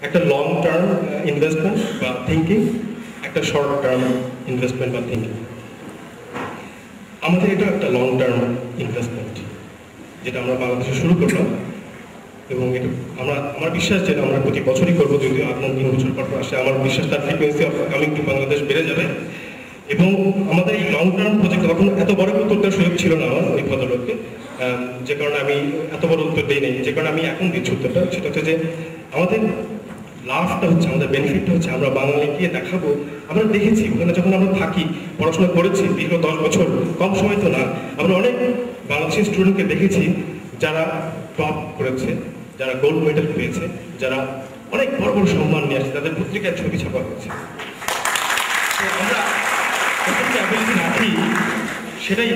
একটা long term investment বা thinking, একটা শর্ট টার্ম ইনভেস্টমেন্ট বা থিঙ্কিং। আমাদের এটা একটা লং টার্ম ইনভেস্টমেন্ট যেটা আমরা বাংলাদেশে শুরু করলাম, এবং এটা আমার বিশ্বাস যে আমরা প্রতি বছরই করবো, যদিও আপনার 3 বছর পর আসে। আমার বিশ্বাস তার frequency of coming to Bangladesh বেড়ে যাবে। এবং আমাদের এই লং টার্ম প্রজেক্ট তখন এত বড় উত্তর দেওয়ার সুযোগ ছিল না আমার ওই ভদ্রলোককে, যে কারণে আমি এত বড় উত্তর দিই নেই। যে কারণে আমি এখন দিচ্ছি উত্তরটা, সেটা হচ্ছে যে আমাদের লাভটা হচ্ছে, আমাদের বেনিফিটটা হচ্ছে আমরা বাঙালি গিয়ে দেখাবো। আমরা দেখেছি ওখানে যখন আমরা থাকি, পড়াশোনা করেছি দীর্ঘ 10 বছর, কম সময় তো না। আমরা অনেক বাংলাদেশি স্টুডেন্টকে দেখেছি যারা টপ করেছে, যারা গোল্ড মেডেল পেয়েছে, যারা অনেক বড় বড় সম্মান নিয়ে আসছে, তাদের পত্রিকায় ছবি ছাপা হয়েছে। আমরা যে অ্যাবিলিটি রাখি সেটাই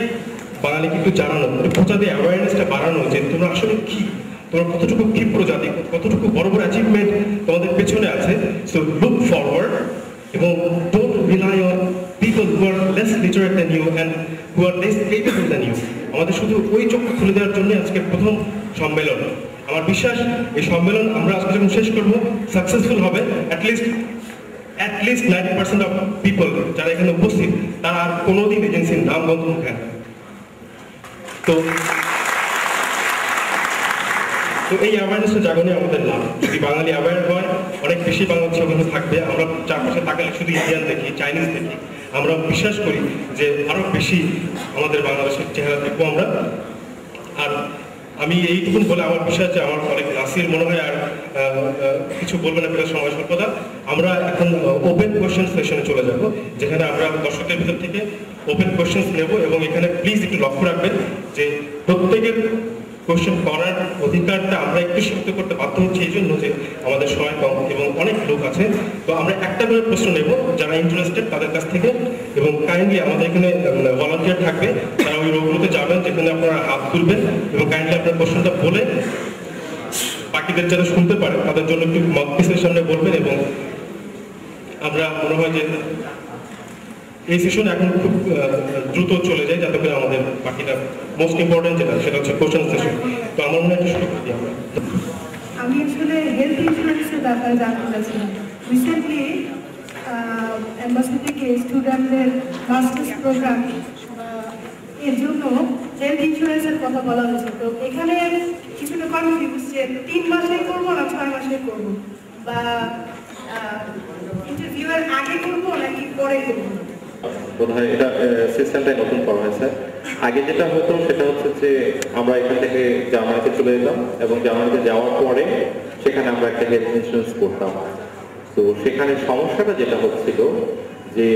বাঙালিকে একটু জানানো, প্রচারে অ্যাওয়ারনেসটা বাড়ানো যে তোমরা আসলে কি, তোমরা কতটুকু ক্ষিপ্র জাতি, কতটুকু বড় বড় অ্যাচিভমেন্ট তোমাদের পেছনে আছে। সো লুক ফরওয়ার্ড এবং don't rely on people who are less literate than you and who are less capable than you. আমাদের শুধু ওই চোখটা খুলে দেওয়ার জন্য আজকে প্রথম সম্মেলন। আমার বিশ্বাস এই সম্মেলন আমরা আজকে যখন শেষ করবো সাকসেসফুল হবে। অ্যাটলিস্ট 90% অফ পিপল যারা এখানে উপস্থিত তারা আর কোনোদিন এজেন্সির নাম বন্ধ মুখে। তো এই অ্যাওয়ারনেসটা জাগানো আমাদের লাভ। যদি বাঙালি অ্যাওয়ার হয়, অনেক বেশি বাংলাদেশ ওখানে থাকবে। আমরা চারপাশে তাকালে শুধু ইন্ডিয়ান দেখি, চাইনিজ দেখি। আমরা বিশ্বাস করি যে আরও বেশি আমাদের বাংলাদেশের চেহারা দেখবো আমরা। আর আমি এইটুকু বলে আমার বিশ্বাস যে আমার অনেক নাসির মনে হয় আর কিছু বলবে না প্রায় সময় স্বল্পতা। আমরা এখন ওপেন কোয়েশ্চেন সেশনে চলে যাব, যেখানে আমরা দর্শকদের ভিতর থেকে ওপেন কোয়েশ্চেন্স নেব। এবং এখানে প্লিজ একটু লক্ষ্য রাখবেন যে প্রত্যেকের কোয়েশ্চেন করার অধিকারটা আমরা একটু সীমিত করতে বাধ্য হচ্ছি এই জন্য যে আমাদের সময় কম এবং অনেক লোক আছে। তো আমরা একটা করে প্রশ্ন নেব যারা ইন্টারেস্টেড তাদের কাছ থেকে, এবং কাইন্ডলি আমাদের এখানে ভলান্টিয়ার থাকবে, তারা ওই রোগগুলোতে যাবেন যেখানে আপনারা হাত তুলবেন, এবং কাইন্ডলি আপনার কোয়েশ্চনটা বলে বাকিদের যারা শুনতে পারে তাদের জন্য একটু মকপিসের সামনে বলবেন। এবং আমরা মনে হয় যে এই সেশন এখন খুব দ্রুত চলে যায়, যাতে করে আমাদের বাকিটা মোস্ট ইম্পর্টেন্ট যেটা সেটা হচ্ছে কোশ্চেন সেশন। তো আমার মনে হয় শুরু করি আমরা। আমি আসলে হেলথ ইন্স্যুরেন্সের ব্যাপারে জানতে চাচ্ছিলাম। রিসেন্টলি এম্বাসি থেকে স্টুডেন্টদের মাস্টার্স প্রোগ্রাম এর জন্য হেলথ ইন্স্যুরেন্সের কথা বলা হয়েছে। তো এখানে কিছুটা কনফিউজ যে 3 মাসে করবো না 6 মাসে করবো, বা ইন্টারভিউয়ের আগে করবো নাকি পরে করবো। বোধহয় এটা সিস্টেমটাই নতুন করা হয়েছে। আগে যেটা হতো সেটা হচ্ছে যে আমরা এখান থেকে জার্মানিতে চলে যেতাম, এবং জার্মানিতে যাওয়ার পরে সেখানে আমরা একটা হেলথ ইন্স্যুরেন্স করতাম। তো সেখানে সমস্যাটা যেটা হচ্ছিল যে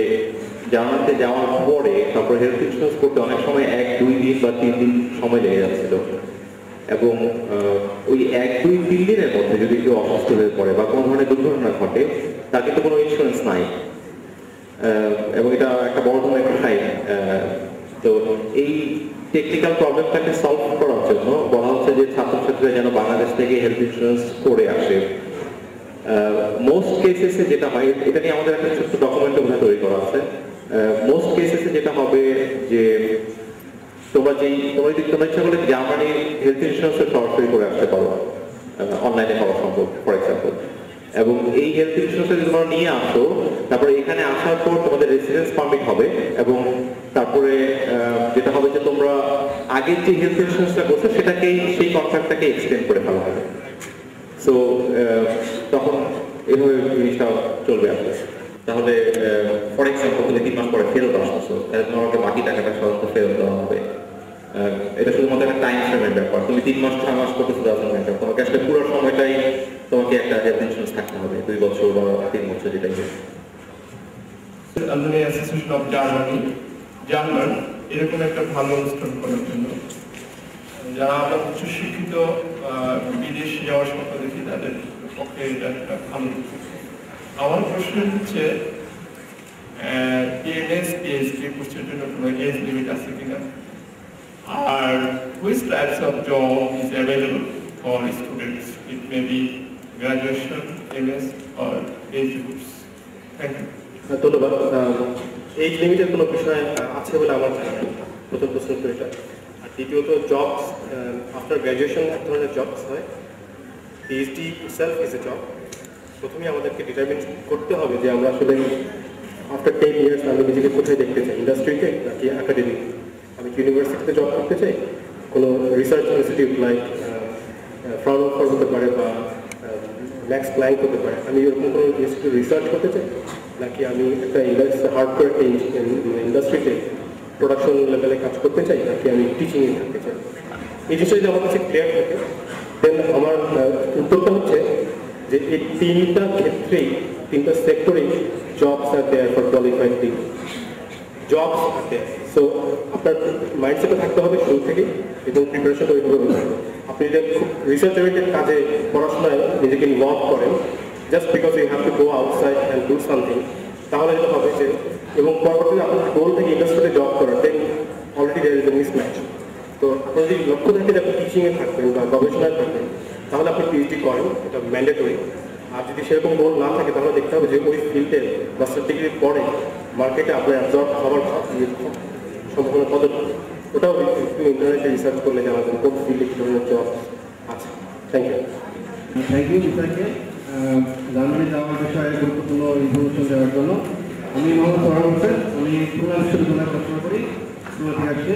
জার্মানিতে যাওয়ার পরে তারপর হেলথ ইন্স্যুরেন্স করতে অনেক সময় 1-2 দিন বা 3 দিন সময় লেগে যাচ্ছিল। এবং ওই 1-2-3 দিনের মধ্যে যদি কেউ অসুস্থ হয়ে পড়ে বা কোনো ধরনের দুর্ঘটনা ঘটে, তার কিন্তু কোনো ইন্স্যুরেন্স নাই, এবং এটা একটা বড় ধরনের একটা ফাইন। তো এই টেকনিক্যাল প্রবলেমটাকে সলভ করার জন্য বলা হচ্ছে যে ছাত্রছাত্রীরা যেন বাংলাদেশ থেকে হেলথ ইন্স্যুরেন্স করে আসে। মোস্ট কেসেসে যেটা হয়, এটা নিয়ে আমাদের একটা ছোট্ট ডকুমেন্ট ওখানে তৈরি করা আছে। মোস্ট কেসেসে যেটা হবে যে তোমরা ইচ্ছা করলে জার্মানির হেলথ ইন্স্যুরেন্সের সরাসরি করে আসতে পারো, অনলাইনে পাওয়া সম্ভব ফর এক্সাম্পল। এবং এই হেলথ ইন্স্যুরেন্সটা যদি তোমরা নিয়ে আসো, তারপরে এখানে আসার পর তোমাদের রেসিডেন্স পারমিট হবে, এবং তারপরে যেটা হবে যে তোমরা আগের যে হেলথ ইন্স্যুরেন্সটা করছো সেটাকেই, সেই কন্ট্রাক্টটাকে এক্সটেন্ড করে ফেলা হবে। সো তখন এভাবে জিনিসটা চলবে আসলে। তাহলে ফর এক্সাম্পল তুমি 3 মাস পরে ফেরত আসছো, তাহলে তোমাকে বাকি টাকাটা সাধারণত ফেরত দেওয়া হবে। এটা শুধুমাত্র একটা টাইম ফ্রেমের ব্যাপার। তুমি 3 মাস 6 মাস করতেছো, তোমাকে আসলে পুরো সময়টাই তোমাকে একটা হেলথ ইন্স্যুরেন্স থাকতে হবে, 2 বছর বা 3 বছর যেটাই হোক। আলুমিনি অ্যাসোসিয়েশন অফ জার্মান এরকম একটা ভালো অনুষ্ঠান করার জন্য যারা আমরা উচ্চশিক্ষিত বিদেশ যাওয়ার স্বপ্ন দেখি তাদের পক্ষে এটা একটা ভালো। আমার প্রশ্ন হচ্ছে PMS PhD কোর্সের জন্য কোনো এজ লিমিট আছে কিনা, আর which types of job is available for students? It may be graduation, MS or PhD course. Thank you. ধন্যবাদ। এজ লিমিটের কোনো বিষয় আছে বলে আমার জানা নেই, প্রথম প্রশ্ন তো এটা। আর দ্বিতীয়ত জবস, আফটার গ্র্যাজুয়েশন এক ধরনের জবস হয়, PhD itself is a job, প্রথমে আমাদেরকে ডিটারমিন করতে হবে যে আমরা আসলে আফটার 10 ইয়ার্স আমি নিজেকে কোথায় দেখতে চাই, ইন্ডাস্ট্রিতে নাকি একাডেমিক। আমি ইউনিভার্সিটিতে জব করতে চাই, কোনো রিসার্চ ইনস্টিটিউট লাইক ফ্রাউনহোফার হতে পারে বা ম্যাক্স প্ল্যাঙ্ক হতে পারে, আমি এরকম কোনো ইনস্টিটিউট রিসার্চ করতে চাই, নাকি আমি একটা হার্ডওয়্যার ইন্ডাস্ট্রিতে প্রোডাকশন লেভেলে কাজ করতে চাই, নাকি আমি টিচিংয়ে থাকতে চাই। এই জিনিসটা যদি আমার কাছে ক্লিয়ার থাকে, দেন আমার উত্তরটা হচ্ছে যে এই তিনটা ক্ষেত্রেই, তিনটা সেক্টরেই jobs are there for qualified people, jobs are there. So আপনার মাইন্ডসেটে থাকতে হবে শুরু থেকে, এবং প্রিপারেশনটা ওইভাবে হতে হবে। আপনি যদি খুব রিসার্চ ওরিয়েন্টেড কাজে পড়াশোনায় নিজেকে ইনভলভ করেন, just because you have to go outside and do something, তাহলে যেটা হবে যে, এবং পরবর্তীতে আপনার গোল থেকে ইন্ডাস্ট্রিতে জব করার, then already there is a mismatch. তো আপনার যদি লক্ষ্য থাকে যে আপনি টিচিংয়ে থাকবেন বা গবেষণায় থাকবেন, তাহলে আপনি পিএইচডি করেন, এটা ম্যান্ডেটরি। আর যদি সেরকম গোল না থাকে, তাহলে দেখতে হবে যে ওই ফিল্ডে মাস্টার ডিগ্রির পরে মার্কেটে আপনার অ্যাবজর্ব হওয়ার সম্ভাবনা কতটা, ওটাও ইন্টারনেটে রিসার্চ করলে জানা যাবে কোন ফিল্ডে কী ধরনের জব আছে। Thank you. থ্যাংক ইউ স্যারকে জার্মানি যাওয়ার বিষয়ে গুরুত্বপূর্ণ ইনফরমেশন দেওয়ার জন্য। আমি মোহাম্মদ ফরহাদ হোসেন, আমি খুলনা বিশ্ববিদ্যালয়ে পড়াশোনা করি, খুলনা থেকে আসছি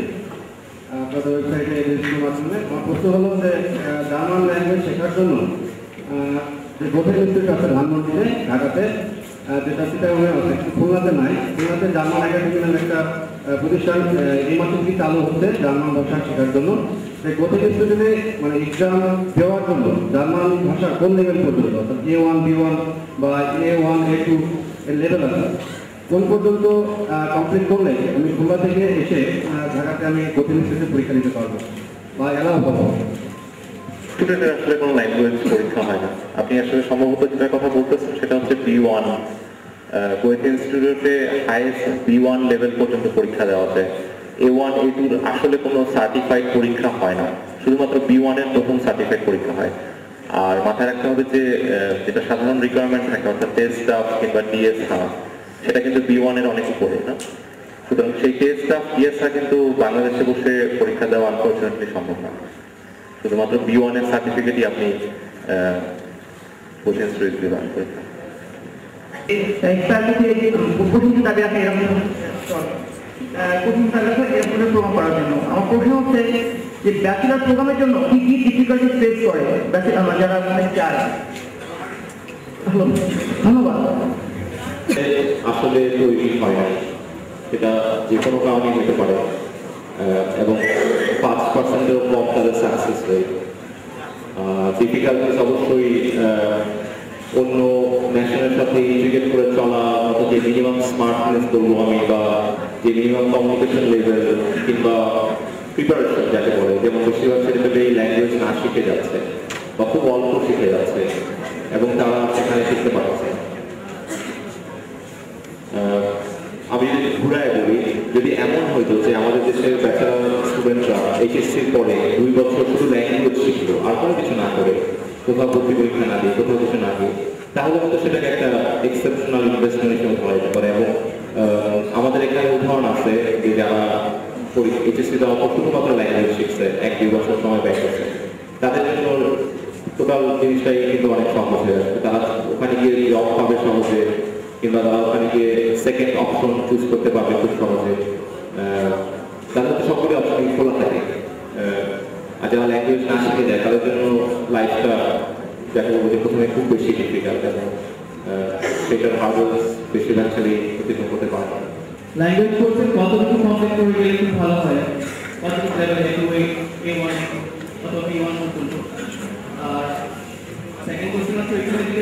আপনাদের ওয়েবসাইটে রেজিস্ট্রেশনের মাধ্যমে। আমার প্রশ্ন হলো যে জার্মান ল্যাঙ্গুয়েজ শেখার জন্য যে গোথেন ইনস্টিটিউট আছে ধানমন্ডিতে, ঢাকাতে, যেটা চিটাগাংয়ে আছে, খুলনাতে নাই। খুলনাতে জার্মান একাডেমি নামে একটা প্রতিষ্ঠান এই মাত্র কি চালু হচ্ছে জার্মান ভাষা শেখার জন্য। সেই গোথেন ইনস্টিটিউটে মানে এক্সাম দেওয়ার জন্য জার্মান ভাষা কোন লেভেল পর্যন্ত, অর্থাৎ A1, B1 বা A1, A2 এর লেভেল আছে, কোন পর্যন্ত কমপ্লিট করলে আমি খুলনা থেকে এসে ঢাকাতে আমি গোথেন ইনস্টিটিউটে পরীক্ষা দিতে পারবো বা এলাও পাবো? স্টুডেন্টের আসলে কোনো ল্যাঙ্গুয়েজ পরীক্ষা হয় না। আপনি আসলে সম্ভবত যেটা কথা বলতেছেন সেটা হচ্ছে B1। গোয়েথ ইনস্টিটিউটে হাইয়েস্ট B1 লেভেল পর্যন্ত পরীক্ষা দেওয়া যায়। A1, A2 আসলে কোনো সার্টিফাইড পরীক্ষা হয় না, শুধুমাত্র B1 এর প্রথম সার্টিফাইড পরীক্ষা হয়। আর মাথায় রাখতে হবে যে যেটা সাধারণ রিকোয়ারমেন্ট থাকে, অর্থাৎ টেস্ট স্টাফ কিংবা DSA, সেটা কিন্তু B1 এর অনেক উপরে না। সুতরাং সেই টেস্ট স্টাফ DSA কিন্তু বাংলাদেশে বসে পরীক্ষা দেওয়া আনফরচুনেটলি সম্ভব না। শুধুমাত্র B1 এর সার্টিফিকেটই আপনি কোচিং সুইচ দিবেন পরীক্ষা। কোচিং দাবি আছে এরকম কোচিং দাবি আছে এরকম প্রোগ্রাম করার জন্য। আমার প্রশ্ন হচ্ছে যে ব্যাচেলার প্রোগ্রামের জন্য কি কি ডিফিকাল্টি ফেস করে ব্যাচেলার যারা চায়? ধন্যবাদ। আসলে তৈরি হয় না, সেটা যে কোনো কারণে হতে পারে, এবং 5%-এরও কম তাদের সাকসেস রেট। ডিফিকাল্টিস অবশ্যই অন্য ন্যাশনের সাথে ইন্টিগ্রেট করে চলা মতো যে মিনিমাম স্মার্টনেস বলবো আমি, বা যে মিনিমাম কমিউনিকেশন লেভেল কিংবা প্রিপারেশন যাকে বলে, যেমন বেশিরভাগ ছেলেমেয়েরা এই ল্যাঙ্গুয়েজ না শিখে যাচ্ছে বা খুব অল্প শিখে যাচ্ছে এবং তারা সেখানে শিখতে পারছে। আমি যদি ঘুরায় বলি, যদি এমন হইতো যে আমাদের দেশের ব্যাচেলার স্টুডেন্টরা HSC-র পরে 2 বছর শুধু ল্যাঙ্গুয়েজ শিখলো আর কোনো কিছু না করে, কোথাও ভর্তি পরীক্ষা না দিয়ে, কোথাও কিছু না দিয়ে, তাহলে হয়তো সেটাকে একটা এক্সেপশনাল ইনভেস্টমেন্ট হিসেবে ধরা যেতে পারে। এবং আমাদের এখানে উদাহরণ আছে যে যারা HSC দেওয়ার পর শুধুমাত্র ল্যাঙ্গুয়েজ শিখছে, 1-2 বছর সময় ব্যয় করছে, তাদের জন্য টোটাল জিনিসটাই কিন্তু অনেক সহজ হয়ে আসবে। তারা ওখানে গিয়ে জব পাবে সহজে, কিংবা তারা ওখানে গিয়ে সেকেন্ড অপশন চুজ করতে পারবে খুব সহজে। তাদের তো সবগুলো অপশন খোলা থাকে। আর যারা ল্যাঙ্গুয়েজ না শিখে যায় তাদের জন্য লাইফটা দেখা যাবে যে প্রথমে খুব বেশি ডিফিকাল্ট, এবং সেটার হার্ডস বেশিরভাগই অতিক্রম করতে পারে না। ল্যাঙ্গুয়েজ কোর্সে কতটুকু কমপ্লিট করে গেলে খুব ভালো হয়? কতটুকু লেভেল A1 অথবা B1 পর্যন্ত? আর সেকেন্ড কোশ্চেন হচ্ছে এখানে যদি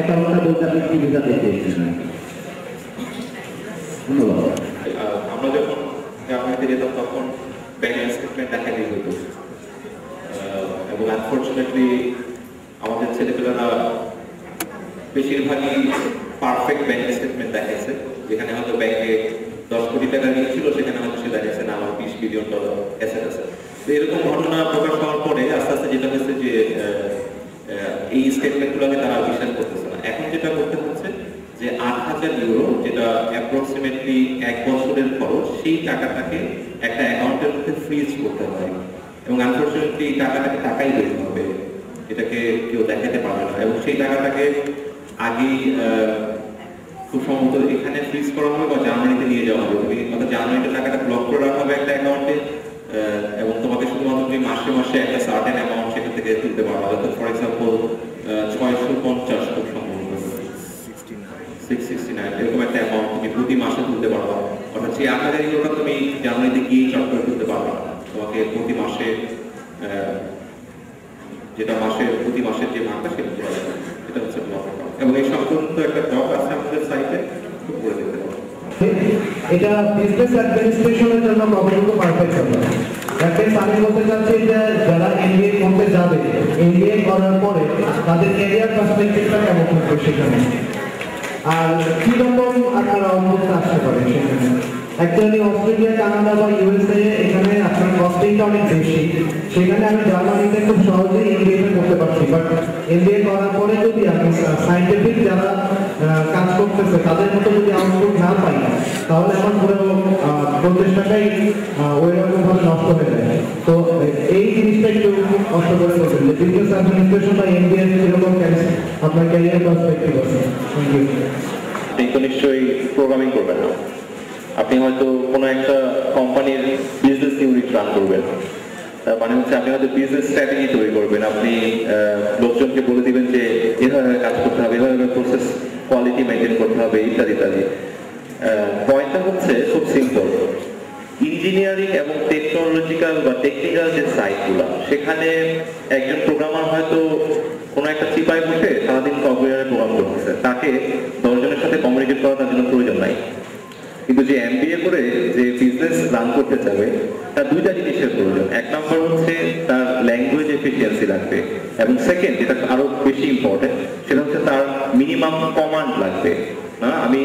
একটা কথা বলতে আপনি কি বোঝাতে চেয়েছেন? ধন্যবাদ। আমরা যখন জার্মানিতে যেতাম তখন ব্যাংক স্টেটমেন্ট দেখাতেই হতো, এবং আনফর্চুনেটলি আমাদের ছেলেপেলেরা বেশিরভাগই পারফেক্ট ব্যাংক স্টেটমেন্ট দেখাচ্ছে, যেখানে হয়তো ব্যাংকে 10 কোটি টাকা নিয়েছিল, সেখানে হয়তো সে দেখাচ্ছে না আমার $20 বিলিয়ন অ্যাসেট আছে। তো এরকম ঘটনা প্রকাশ হওয়ার পরে আস্তে আস্তে যেটা হয়েছে যে এই স্টেটমেন্টগুলোকে তারা বিশ্বাস করতেছে না। এখন যেটা করতে হচ্ছে যে 8,000 ইউরো, যেটা অ্যাপ্রক্সিমেটলি 1 বছরের খরচ, সেই টাকাটাকে একটা অ্যাকাউন্টের মধ্যে ফ্রিজ করতে হয়, এবং আনফর্চুনেটলি এই টাকাটাকে টাকাই দিতে হবে। এটাকে কেউ দেখাতে পারবে না, এবং সেই টাকাটাকে আগেই খুব সম্ভবত এখানে ফ্রিজ করা হবে বা জার্মানিতে নিয়ে যাওয়া হবে। তুমি অর্থাৎ জার্মানিতে টাকাটা ব্লক করে রাখা হবে একটা অ্যাকাউন্টে, এবং তোমাকে শুধুমাত্র তুমি মাসে মাসে একটা সার্টেন অ্যামাউন্ট সেখান থেকে তুলতে পারবে। অর্থাৎ ফর এক্সাম্পল 650 খুব সম্ভবত 669 এরকম একটা অ্যামাউন্ট তুমি প্রতি মাসে তুলতে পারবে। অর্থাৎ সেই 8,000 ইউরোটা তুমি জার্মানিতে গিয়ে চট করে তুলতে পারবে না, তোমাকে প্রতি মাসে যেটা প্রতি মাসের যে ভাগটা সেটা তোলা যাবে। এটা হচ্ছে ব্লক অ্যাকাউন্ট, এবং এই সংক্রান্ত একটা জব আছে আমাদের সাইটে, খুব করে দিতে পারবো। এটা বিজনেস অ্যাডমিনিস্ট্রেশনের জন্য প্রবলেম পারফেক্ট হবে। আমি বলতে চাচ্ছি যে যারা এমবিএ করতে যাবে, এমবিএ করার পরে তাদের ক্যারিয়ার পার্সপেক্টিভটা কেমন থাকবে সেখানে, আর কি রকম আপনারা অবস্থা আসতে পারেন সেখানে। অ্যাকচুয়ালি অস্ট্রেলিয়া, কানাডা বা ইউএসএ এখানে আপনার কস্টিংটা অনেক বেশি, সেখানে আমি জার্মানিতে খুব সহজেই এমবিএ করতে পারছি, বাট এমবিএ করার পরে যদি আমি সায়েন্টিফিক যারা কাজ করতেছে তাদের মতো যদি আউটপুট না পাই, তাহলে আমার পুরো প্রচেষ্টাটাই ওই রকমভাবে নষ্ট হয়ে যায়। তো এই জিনিসটা একটু কষ্ট করে বলছেন যে বিজনেস অ্যাডমিনিস্ট্রেশন বা এমবিএ এরকম আপনার ক্যারিয়ার পার্সপেক্টিভ আছে। Thank you. আপনি তো নিশ্চয়ই প্রোগ্রামিং করবেন না, আপনি হয়তো কোনো একটা কোম্পানির বিজনেস ইউনিট রান করবেন, মানে হচ্ছে আপনি হয়তো বিজনেস স্ট্র্যাটেজি তৈরি করবেন। আপনি লোকজনকে বলে দিবেন যে এভাবে কাজ করতে হবে, এভাবে প্রসেস কোয়ালিটি মেনটেন করতে হবে, ইত্যাদি ইত্যাদি। পয়েন্টটা হচ্ছে খুব সিম্পল। ইঞ্জিনিয়ারিং এবং টেকনোলজিক্যাল বা টেকনিক্যাল যে সাইটগুলো, সেখানে একজন প্রোগ্রামার হয়তো কোনো একটা চিপায় বসে সারাদিন কম্পিউটারে প্রোগ্রাম করতেছে, তাকে 10 জনের সাথে কমিউনিকেট করা তার জন্য প্রয়োজন নাই। কিন্তু যে এমবিএ করে যে বিজনেস রান করতে চাবে, তার দুইটা জিনিসের প্রয়োজন। এক নম্বর হচ্ছে তার ল্যাঙ্গুয়েজ এফিসিয়েন্সি লাগবে, এবং সেকেন্ড যেটা আরো বেশি ইম্পর্টেন্ট সেটা হচ্ছে তার মিনিমাম কমান্ড লাগবে। না, আমি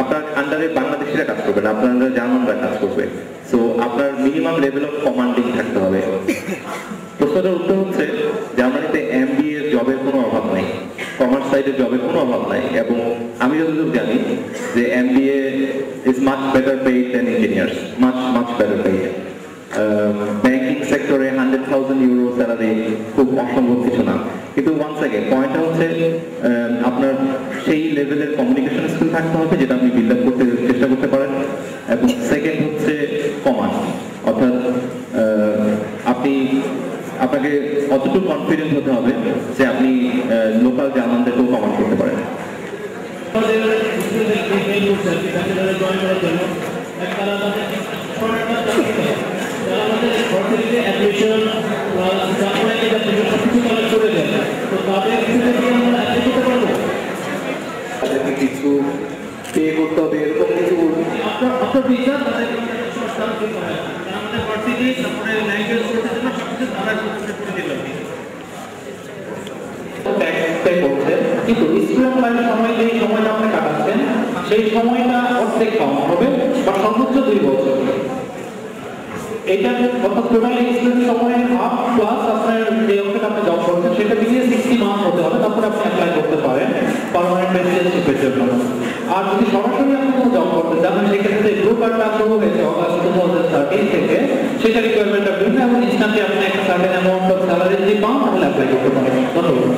আপনার আন্ডারে বাংলাদেশিরা কাজ করবে না, আপনার আন্ডারে জার্মানরা কাজ করবে। সো আপনার মিনিমাম লেভেল অফ কমান্ডিং থাকতে হবে। প্রশ্নটার উত্তর হচ্ছে জার্মানিতে এমবিএ জবের কোনো অভাব নেই, কমার্স সাইডে জবের কোনো অভাব নাই, এবং আমি যতদূর জানি যে MBA is much better paid than engineers, much better paid. Banking সেক্টরে 100,000 ইউরো স্যালারি খুব অসম্ভব কিছু না। কিন্তু ওয়ান্স অ্যাগেন পয়েন্টটা হচ্ছে আপনার সেই লেভেলের কমিউনিকেশন স্কিল থাকতে হবে যেটা আপনি বিল্ড আপ করতে চেষ্টা করতে পারেন, এবং সেকেন্ড হচ্ছে কমান্ড, অর্থাৎ আপনাকে অতটুকু কনফিডেন্ট হতে হবে যে আপনি লোকাল জার্মানদেরকেও কমান্ড করতে পারেন। তাদেরকে কিছু পে করতে হবে এরকম কিছু কিন্তু স্টুডেন্ট লাইফের সময় যে সময়টা আপনি কাটাচ্ছেন সেই সময়টা অর্ধেক কম হবে বা সর্বোচ্চ 2 বছর। এটা অর্থাৎ টোটাল স্টুডেন্ট সময় হাফ প্লাস আপনার যে অঙ্কটা আপনি জব করছেন সেটা মিলিয়ে 60 মান্থ হতে হবে, তারপরে আপনি অ্যাপ্লাই করতে পারেন পার্মানেন্ট রেসিডেন্সিপের জন্য। আর যদি সরাসরি আপনি কোনো জব করতে চান সেক্ষেত্রে ব্লু কার্ডটা শুরু হয়েছে অগাস্ট 2013 থেকে, সেটা রিকোয়ারমেন্টটা বিভিন্ন, এবং ইনস্ট্যান্টলি আপনি একটা সার্টেন অ্যামাউন্ট অফ স্যালারি যদি পান তাহলে অ্যাপ্লাই করতে পারেন। ধন্যবাদ।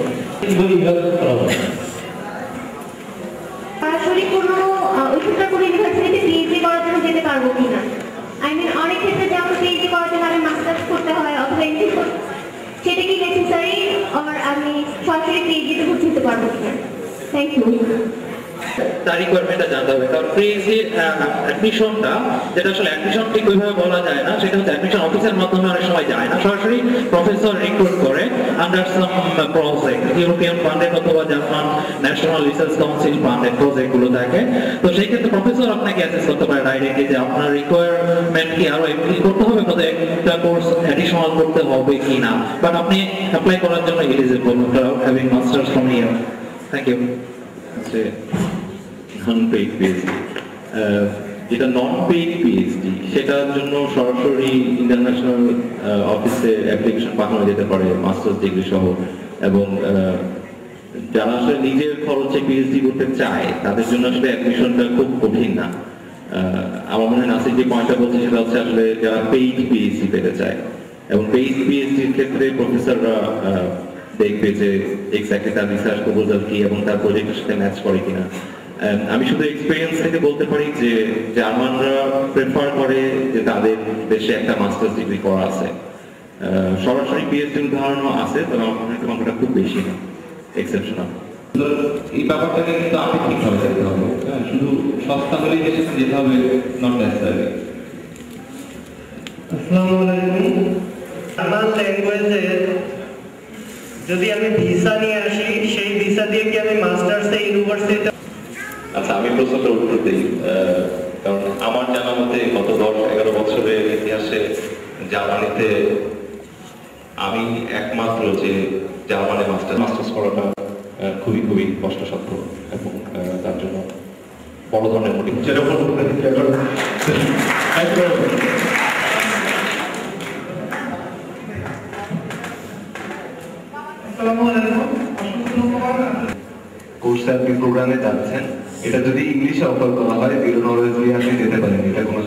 সরাসরি কোনো উচ্চতর কোনো ইউনিভার্সিটিতে পিএইচডি করার জন্য যেতে পারবো কিনা, অনেক ক্ষেত্রে যেমন পিএইচডি করার জন্য আমি মাস্টার্স করতে হয় অথবা এমফিল করতে, সেটা কি নেসেসারি, আর আমি সরাসরি পিএইচডিতে ভর্তি হতে পারবো কিনা? Thank you. তার রিকোয়ারমেন্টটা জানতে হবে, কারণ পিএইচডি অ্যাডমিশনটা, যেটা আসলে অ্যাডমিশন ঠিক ওইভাবে বলা যায় না, সেটা হচ্ছে অ্যাডমিশন অফিসের মাধ্যমে অনেক সময় যায় না, সরাসরি প্রফেসর রিক্রুট করে আন্ডার সাম প্রজেক্ট, ইউরোপিয়ান ফান্ডের অথবা জার্মান ন্যাশনাল রিসার্চ কাউন্সিল ফান্ডের প্রজেক্টগুলো থাকে। তো সেই ক্ষেত্রে প্রফেসর আপনাকে অ্যাসেস করতে পারে ডাইরেক্টলি যে আপনার রিকোয়ারমেন্ট কি আরো এমফিল করতে হবে, কত একটা কোর্স অ্যাডিশনাল করতে হবে কিনা, বাট আপনি অ্যাপ্লাই করার জন্য eligible having masters from here. Thank you. Non paid PhD, যেটা নন পেইড পিএইচডি সেটার জন্য সরাসরি ইন্টারন্যাশনাল অফিসে অ্যাপ্লিকেশন পাঠানো যেতে পারে মাস্টার্স ডিগ্রি সহ, এবং যারা আসলে নিজের খরচে পিএইচডি করতে চায় তাদের জন্য আসলে অ্যাডমিশনটা খুব কঠিন না। আমার মনে হয় নাসির যে পয়েন্টটা বলছে সেটা হচ্ছে আসলে যারা পেইড পিএইচডি পেতে চায়, এবং পেইড পিএইচডির ক্ষেত্রে প্রফেসররা দেখবে যে এক্স্যাক্টলি তার রিসার্চ প্রপোজাল কি এবং তার প্রজেক্টের সাথে ম্যাচ করে কিনা। আমি শুধু এক্সপিরিয়েন্স থেকে বলতে পারি যে জার্মানরা প্রেফার করে যে তাদের দেশে একটা মাস্টার্স ডিগ্রি করা আছে। সরাসরি পিএইচডি উদাহরণও আছে, তবে আমার মনে হয় সংখ্যাটা খুব বেশি না, এক্সেপশনাল। এই ব্যাপারটাকে কিন্তু আপেক্ষিকভাবে দেখতে হবে, শুধু সস্তা হলেই দেশে যেতে হবে নট নেসেসারি। আসসালামু আলাইকুম। জার্মান ল্যাঙ্গুয়েজের যদি আমি ভিসা নিয়ে আসি, সেই ভিসা দিয়ে কি আমি মাস্টার্সে ইউনিভার্সিটিতে? আচ্ছা, আমি প্রশ্নটার উত্তর দিই, কারণ আমার জানা মতে গত 10-11 বছরের ইতিহাসে জার্মানিতে আমি একমাত্র যে জার্মানে মাস্টার্স করাটা খুবই খুবই কষ্টসাধ্য এবং তার জন্য বড় ধরনের মোটিভেশন। কোর্সে আপনি প্রোগ্রামে যাচ্ছেন, এটা যদি ইংলিশে অফার করা হয় জিরো নলেজ দিয়ে আপনি যেতে পারেন, এটা কোনো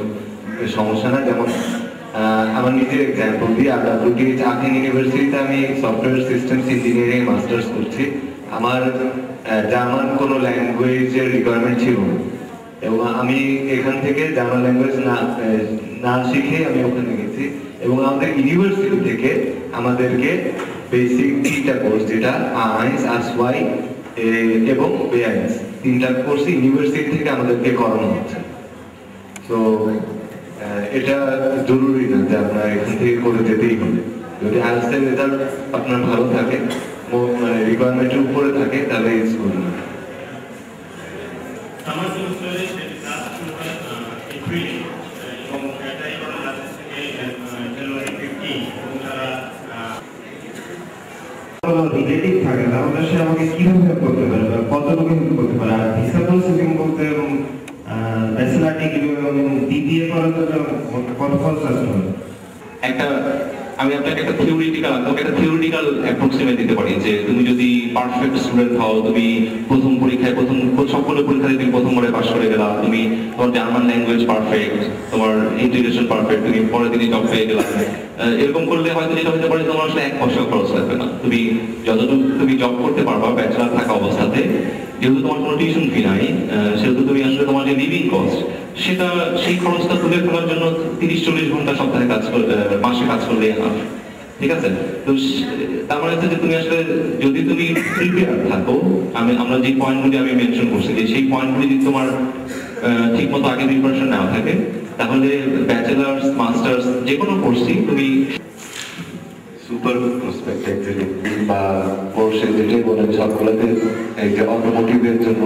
সমস্যা না। যেমন আমার নিজের এক্সাম্পল দিয়ে WTH আথেন ইউনিভার্সিটিতে আমি সফটওয়্যার সিস্টেমস ইঞ্জিনিয়ারিং মাস্টার্স করছি। আমার জার্মান কোনো ল্যাঙ্গুয়েজের রিকোয়ারমেন্ট ছিল না এবং আমি এখান থেকে জার্মান ল্যাঙ্গুয়েজ না শিখে আমি ওখানে গেছি এবং আমাদের ইউনিভার্সিটি থেকে আমাদেরকে বেসিক 3টা কোর্স, যেটা A1, A2 এবং B1, 3টা কোর্স ইউনিভার্সিটি থেকে আমাদেরকে করানো হচ্ছে। তো এটা জরুরি না যে আপনার এখান থেকে করে যেতেই হবে। যদি আইএলটিএস রেজাল্ট আপনার ভালো থাকে, মানে রিকোয়ারমেন্টের উপরে থাকে, তাহলে ইটস গুড। আমার যে উত্তরে সেটা শুরু হয় এপ্রিল এবং এটাই করা যাচ্ছে থেকে জানুয়ারি 15 এবং তারা রিলেটিভ থাকে তাহলে সে আমাকে কিভাবে করতে পারে বা কতটুকু করতে পারে। আর ভিসা প্রসেসিং বলতে এবং ব্যাচেলর ডিগ্রি এবং বিবিএ করার জন্য কত খরচ আসতে হবে? আমি আপনাকে একটা থিওরিটিক্যাল অ্যাপ্রক্সিমেট দিতে পারি যে তুমি যদি পারফেক্ট স্টুডেন্ট হও, তুমি প্রথম পরীক্ষায় সবগুলো পরীক্ষাতে তুমি প্রথমবারে পাস করে গেলা, তোমার জার্মান ল্যাঙ্গুয়েজ পারফেক্ট, তোমার ইন্টিগ্রেশন পারফেক্ট, তুমি পরের দিনই জব পেয়ে গেলা। এরকম করলে হয়তো যেটা হতে পারে তোমার আসলে 1 পয়সা খরচ লাগবে না। তুমি যতটুকু তুমি জব করতে পারবা ব্যাচেলার থাকা অবস্থাতে, যেহেতু তোমার কোনো টিউশন ফি নাই, সেহেতু তুমি আসলে তোমার যে লিভিং কস্ট সেটা সেই খরচটা তুলে ফেলার জন্য 30-40 ঘন্টা সপ্তাহে মাসে কাজ করলে ঠিক আছে। তো তার মানে হচ্ছে যে তুমি আসলে যদি তুমি প্রিপেয়ার থাকো, আমরা যে পয়েন্টগুলি আমি মেনশন করছি, যে সেই পয়েন্টগুলি যদি তোমার ঠিক মতো আগে প্রিপারেশন নেওয়া থাকে, তাহলে ব্যাচেলার্স মাস্টার্স যে কোনো কোর্সই তুমি সুপার প্রসপেক্ট অ্যাকচুয়ালি, বা কোর্সে যেটাই বলেন সবগুলোতে একটা অটোমোটিভের জন্য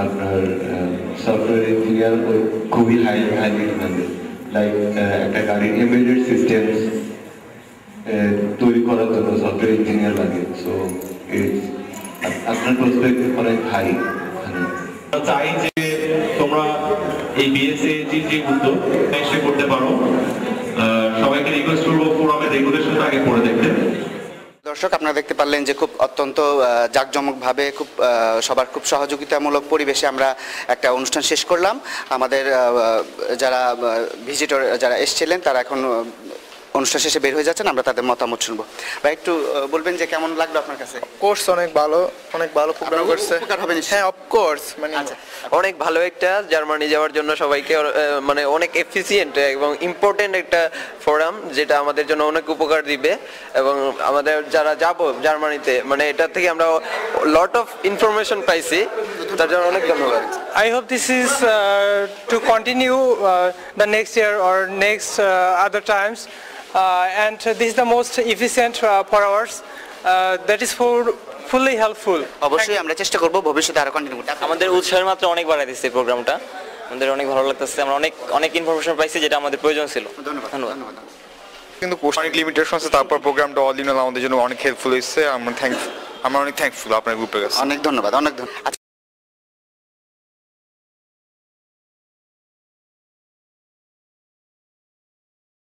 আপনার সফটওয়্যার ইঞ্জিনিয়ার খুবই হাইলি ডিমান্ডেড। লাইক একটা গাড়ির এমবেডেড সিস্টেমস তৈরি করার জন্য সফটওয়্যার ইঞ্জিনিয়ার লাগে। সো আপনার প্রসপেক্ট অনেক হাই। চাই যে তোমরা এই বিএসএ যে উদ্যোগ নিশ্চয়ই করতে পারো। সবাইকে রিকোয়েস্ট করবো ফোরামের রেগুলেশনটা আগে পড়ে দেখতে। দর্শক, আপনারা দেখতে পারলেন যে খুব অত্যন্ত জাঁকজমকভাবে সবার খুব সহযোগিতামূলক পরিবেশে আমরা একটা অনুষ্ঠান শেষ করলাম। আমাদের যারা ভিজিটর যারা এসেছিলেন তারা এখন অনুষ্ঠান শেষে বের হয়ে যাচ্ছেন, আমরা তাদের মতামত শুনবো। ভাই, একটু বলবেন যে কেমন লাগলো আপনার কাছে? কোর্স অনেক ভালো প্রোগ্রাম করছে। হ্যাঁ, অফকোর্স, মানে অনেক ভালো একটা জার্মানি যাওয়ার জন্য সবাইকে মানে অনেক এফিসিয়েন্ট এবং ইম্পর্টেন্ট একটা ফোরাম, যেটা আমাদের জন্য অনেক উপকার দিবে এবং আমাদের যারা যাব জার্মানিতে, মানে এটা থেকে আমরা লট অফ ইনফরমেশন পাইছি, তার জন্য অনেক ধন্যবাদ। I hope this is to continue the next year or next other times. And this is the most efficient for ours. That is fully helpful. অবশ্যই আমরা চেষ্টা করব ভবিষ্যতে আরো কন্টিনিউ করতে। আমাদের উৎসাহের মাত্রা অনেক বাড়াই দিচ্ছে প্রোগ্রামটা, আমাদের অনেক ভালো লাগতেছে, আমরা অনেক ইনফরমেশন পাইছি যেটা আমাদের প্রয়োজন ছিল। ধন্যবাদ। কিন্তু কোর্স অনেক লিমিটেশন আছে, তারপর প্রোগ্রামটা অল ইন অল আমাদের জন্য অনেক হেল্পফুল হয়েছে। আমরা অনেক থ্যাঙ্কফুল আপনার গ্রুপের কাছে। অনেক ধন্যবাদ।